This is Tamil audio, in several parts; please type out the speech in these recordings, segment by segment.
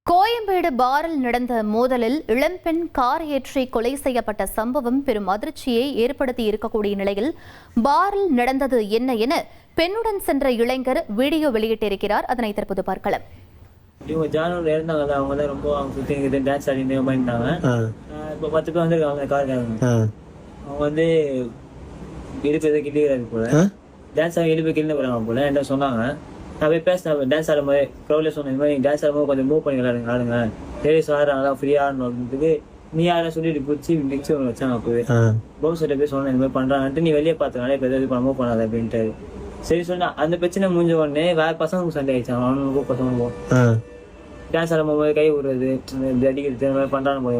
கோயம்பேடு பாரில் நடந்த மோதலில் இளம்பெண் கார் ஏற்றி கொலை செய்யப்பட்ட சம்பவம் பெரும் அதிர்ச்சியை ஏற்படுத்தி இருக்கக்கூடிய நிலையில் பாரில் நடந்தது என்ன என பெண்ணுடன் சென்ற இளைஞர் வீடியோ வெளியிட்டிருக்கிறார். அதனை தற்போது பார்க்கலாம். இவங்க ஜானூர்ல இருந்தாங்க, அவங்க தான் ரொம்ப அவங்க டான்ஸ் ஆடிட்டு பண்ணிட்டாங்க. இப்போ 10 பேர் வந்துருக்காங்க காருக்காரங்க. அவங்க வந்து இடுப்பு கிளியராக போல டான்ஸ் ஆகி இடுப்பு கிளிந்து போறாங்க போல என்ன சொன்னாங்க. நான் போய் பேசினேன் டான்ஸ் ஆடும் போது க்ரௌட்ல சொன்னேன், இந்த மாதிரி டான்ஸ் ஆடும்போது கொஞ்சம் மூவ் பண்ணி ஆடுங்க லேடிஸ் ஆடுறாங்களா ஃப்ரீயா ஆடணுன்றதுக்கு நீ யாரை சொல்லிட்டு பிடிச்சி மிக்சி ஒன்று வச்சாங்க. அப்போவே பவுன்ஸ் போய் சொன்னேன் இந்த மாதிரி பண்றாங்கன்ட்டு, நீ வெளியே பார்த்துனாலே இப்போ எதாவது மூவ் பண்ணாத அப்படின்ட்டு. சரி சொன்னா அந்த பிரச்சனை முடிஞ்ச உடனே வேற பசங்களுக்கு சண்டை ஆயிடுச்சாங்க. அவனுக்கும் பசங்களுக்கும் டான்ஸ் ஆடும்போது கை விடுறது அடிக்கிறது இந்த மாதிரி பண்றான்னு போய்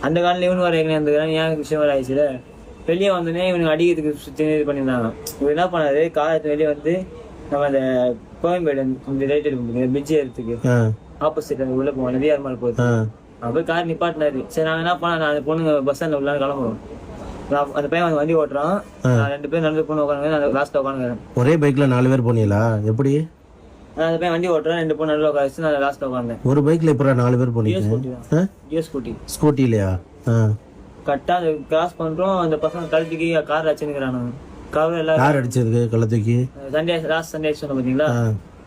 அந்த காலில் இவனு வர எங்கே இருந்துக்கிறான் ஏன் விஷயம் வர ஆயிடுச்சுல. வெளியே வந்தோடனே இவனுக்கு அடிக்கிறதுக்கு சுற்றி இது பண்ணியிருந்தாங்க. இவர் என்ன பண்ணாரு, காலத்து வெளியே வந்து நம்ம அந்த கோயம்பேடு இந்த ரைட் இருக்கு பிரிட்ஜ் ஏறதுக்கு ஆப்போசிட் உள்ள போவோம் நதியார் மால் போகுது. அப்போ கார் நிப்பாட்டினாரு. சரி நாங்கள் என்ன பண்ணோம், நான் அந்த பொண்ணுங்க பஸ் ஸ்டாண்ட்ல உள்ள கிளம்புறோம். அந்த பையன் வண்டி ஓட்டுறான், 2 பேர் நடந்து பொண்ணு உட்காந்து நான் லாஸ்ட்ல உட்காந்துக்கிறேன். ஒரே பைக்ல 4 பேர் போனீங்களா? எப்படி? அந்த பையன் வண்டி ஓட்டுறான், 2 பொண்ணு நடுவில் உட்காந்து நான் லாஸ்ட்ல உட்காந்தேன். ஒரு பைக்ல இப்போ 4 பேர் போனீங்க? ஸ்கூட்டிலையா? கரெக்டா அதை கிராஸ் பண்றோம். அந்த பசங்க கழுத்துக்கு கார் அடிச்சுக்கிறானுங்க. கார் அடிச்சதுக்கு கழுத்துக்கு சண்டே லாஸ்ட் சண்டே சொன்ன பாத்தீங்களா,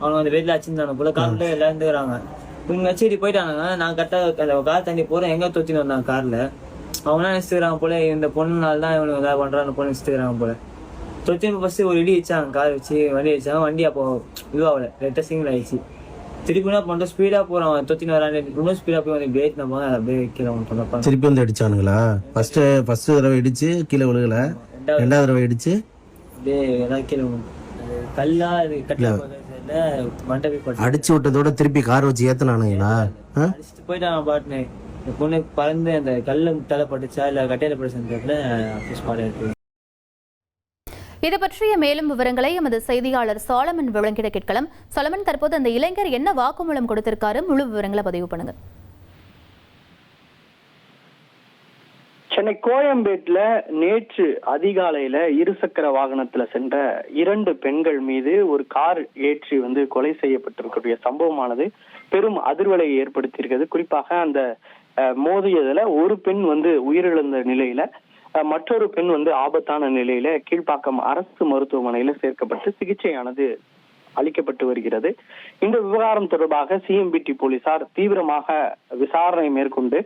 அவங்க அந்த வெயில அடிச்சிருந்தாங்க போல கார்ல எல்லாம் இருந்துக்கிறாங்க. இவங்க சரி போயிட்டாங்க. நான் கரெக்டா அந்த கார் தண்ணி போறேன் எங்க தொத்தின்னு வந்தாங்க கார்ல. அவங்க என்ன நினைச்சுக்கிறாங்க போல, இந்த பொண்ணுனால தான் இவனுக்கு ஏதாவது பண்றாங்க பொண்ணு நினைச்சுக்கிறாங்க போல. தொத்தின்னு ஃபர்ஸ்ட் ஒரு இடி வச்சாங்க, கார் வச்சு வண்டி வச்சாங்க. வண்டி அப்போ இதுவாகல, ரெட்டா சிங்கிள் ஆயிடுச்சு. திருப்பி என்ன பண்றோம், ஸ்பீடா போறான் தொத்தின்னு வரான். இன்னும் ஸ்பீடா போய் வந்து பிரேக் நம்ம அப்படியே வைக்கிறோம். திருப்பி வந்து அடிச்சானுங்களா? ஃபர்ஸ்ட் தடவை இடிச்சு கீழே விழுகல, 2வது தடவை இடிச்சு அடிச்சு விட்டதோட திருப்பி கார் வச்சு ஏத்தனானுங்களா? போயிட்டாங்க பாட்டுன்னு. பொண்ணு பறந்து அந்த கல்ல தலைப்பட்டுச்சா இல்ல கட்டையில பட்டுச்சு. இது பற்றிய மேலும் விவரங்களை எமது செய்தியாளர் சாலமன் வழங்கிட கேட்கலாம். சாலமன், தற்போது அந்த இளைஞர் என்ன வாக்குமூலம் கொடுத்திருக்காரு, முழு விவரங்களை பதிவு பண்ணுங்க. சென்னை கோயம்பேட்டுல நேற்று அதிகாலையில இருசக்கர வாகனத்துல சென்ற 2 பெண்கள் மீது ஒரு கார் ஏற்றி கொலை செய்யப்பட்டிருக்கக்கூடிய சம்பவமானது பெரும் அதிர்வலை ஏற்படுத்தியிருக்கிறது. குறிப்பாக அந்த மோதியதுல ஒரு பெண் உயிரிழந்த நிலையில, மற்றொரு பெண் ஆபத்தான நிலையில கீழ்ப்பாக்கம் அரசு மருத்துவமனையில சேர்க்கப்பட்டு சிகிச்சையானது அளிக்கப்பட்டு வருகிறது. இந்த விவகாரம் தொடர்பாக சிஎம்பிடி போலீசார் தீவிரமாக விசாரணை மேற்கொண்டு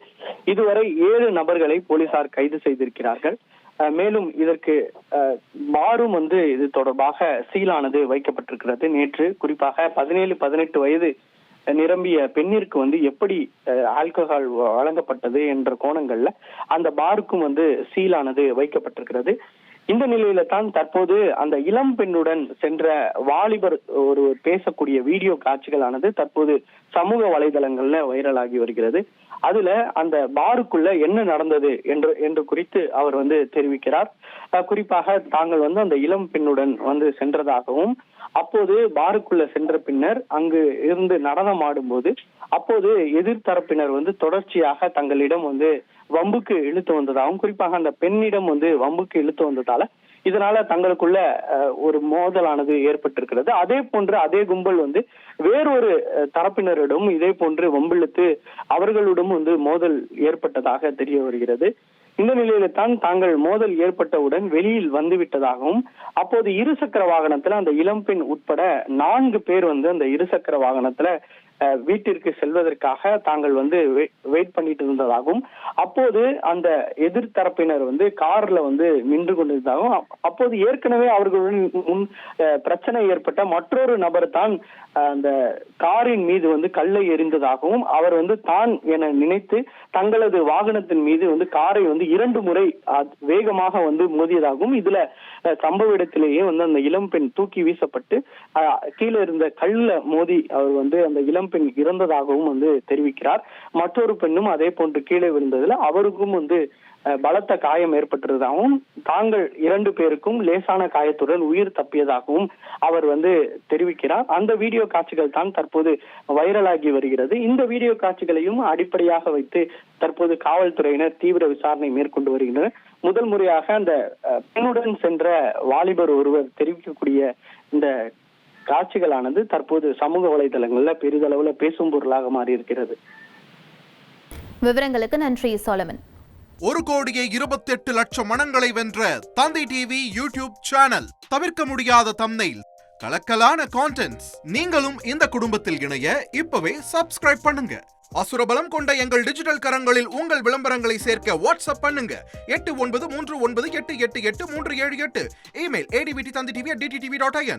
இதுவரை 7 நபர்களை போலீசார் கைது செய்திருக்கிறார்கள். மேலும் இதற்கு பாரும் இது தொடர்பாக சீலானது வைக்கப்பட்டிருக்கிறது. நேற்று குறிப்பாக 17-18 வயது நிரம்பிய பெண்ணிற்கு எப்படி ஆல்கஹால் வழங்கப்பட்டது என்ற கோணங்கள்ல அந்த பாருக்கும் சீலானது வைக்கப்பட்டிருக்கிறது. இந்த நிலையில தான் தற்போது அந்த இளம் பெண்ணுடன் சென்ற வாலிபர் ஒரு பேசக்கூடிய வீடியோ காட்சிகளானது தற்போது சமூக வலைதளங்கள்ல வைரலாகி வருகிறது. அதுல அந்த பாருக்குள்ள என்ன நடந்தது என்று குறித்து அவர் தெரிவிக்கிறார். குறிப்பாக தாங்கள் அந்த இளம் பெண்ணுடன் சென்றதாகவும், அப்போது பாருக்குள்ள சென்ற பின்னர் அங்கு இருந்து நடனம் ஆடும்போது அப்போது எதிர்த்தரப்பினர் தொடர்ச்சியாக தங்களிடம் வம்புக்கு இழுத்து வந்ததாகவும், குறிப்பாக அந்த பெண்ணிடம் வம்புக்கு இழுத்து வந்ததால இதனால தங்களுக்குள்ள ஒரு மோதலானது ஏற்பட்டிருக்கிறது. அதே போன்று அதே கும்பல் வேறொரு தரப்பினரிடம் இதே போன்று வம்பிழுத்து அவர்களிடம் மோதல் ஏற்பட்டதாக தெரிய வருகிறது. இந்த நிலையில தான் தாங்கள் மோதல் ஏற்பட்டவுடன் வெளியில் வந்துவிட்டதாகவும், அப்போது இருசக்கர வாகனத்துல அந்த இளம்பெண் உட்பட 4 பேர் அந்த இருசக்கர வாகனத்துல வீட்டிற்கு செல்வதற்காக தாங்கள் வெயிட் பண்ணிட்டு இருந்ததாகவும், அப்போது அந்த எதிர்த்தரப்பினர் கார்ல நின்று கொண்டிருந்தாகவும், அப்போது ஏற்கனவே அவர்களுடன் முன் பிரச்சனை ஏற்பட்ட மற்றொரு நபர் தான் அந்த காரின் மீது கல்லை எறிந்ததாகவும், அவர் தான் என நினைத்து தங்களது வாகனத்தின் மீது காரை 2 முறை வேகமாக மோதியதாகவும், இதுல சம்பவ இடத்திலேயே அந்த இளம்பெண் தூக்கி வீசப்பட்டு கீழே இருந்த கல்ல மோதி அவர் அந்த இளம்பெண் இறந்ததாகவும் தெரிவிக்கிறார். மற்றொரு பெண்ணும் அதே போன்று கீழே விழுந்ததுல அவருக்கும் பலத்த காயம் ஏற்பட்டிருந்ததாகவும், தாங்கள் 2 பேருக்கும் லேசான காயத்துடன் உயிர் தப்பியதாகவும் அவர் தெரிவிக்கிறார். அந்த வீடியோ காட்சிகள் தான் தற்போது வைரலாகி வருகிறது. இந்த வீடியோ காட்சிகளையும் அடிப்படையாக வைத்து தற்போது காவல்துறையினர் தீவிர விசாரணை மேற்கொண்டு வருகின்றனர். முதல் முறையாக அந்த பெண்ணுடன் சென்ற வாலிபர் ஒருவர் தெரிவிக்கக்கூடிய இந்த காட்சிகளானது தற்போது சமூக வலைதளங்கள்ல பெரிதளவுல பேசும் பொருளாக மாறி இருக்கிறது. விவரங்களுக்கு நன்றி சோலமன். 1,28,00,000 மனங்களை வென்ற தந்தி டிவி யூடியூப் சேனல். தவிர்க்க முடியாத தம்ப்நெயில், கலக்கலான கான்டென்ட்ஸ். நீங்களும் இந்த குடும்பத்தில் இணைய இப்பவே சப்ஸ்கிரைப் பண்ணுங்க. அசுரபலம் கொண்ட எங்கள் டிஜிட்டல் கரங்களில் உங்கள் விளம்பரங்களை சேர்க்க வாட்ஸ்அப் பண்ணுங்க. 8939888838. Email advtthanditv@dttv.in.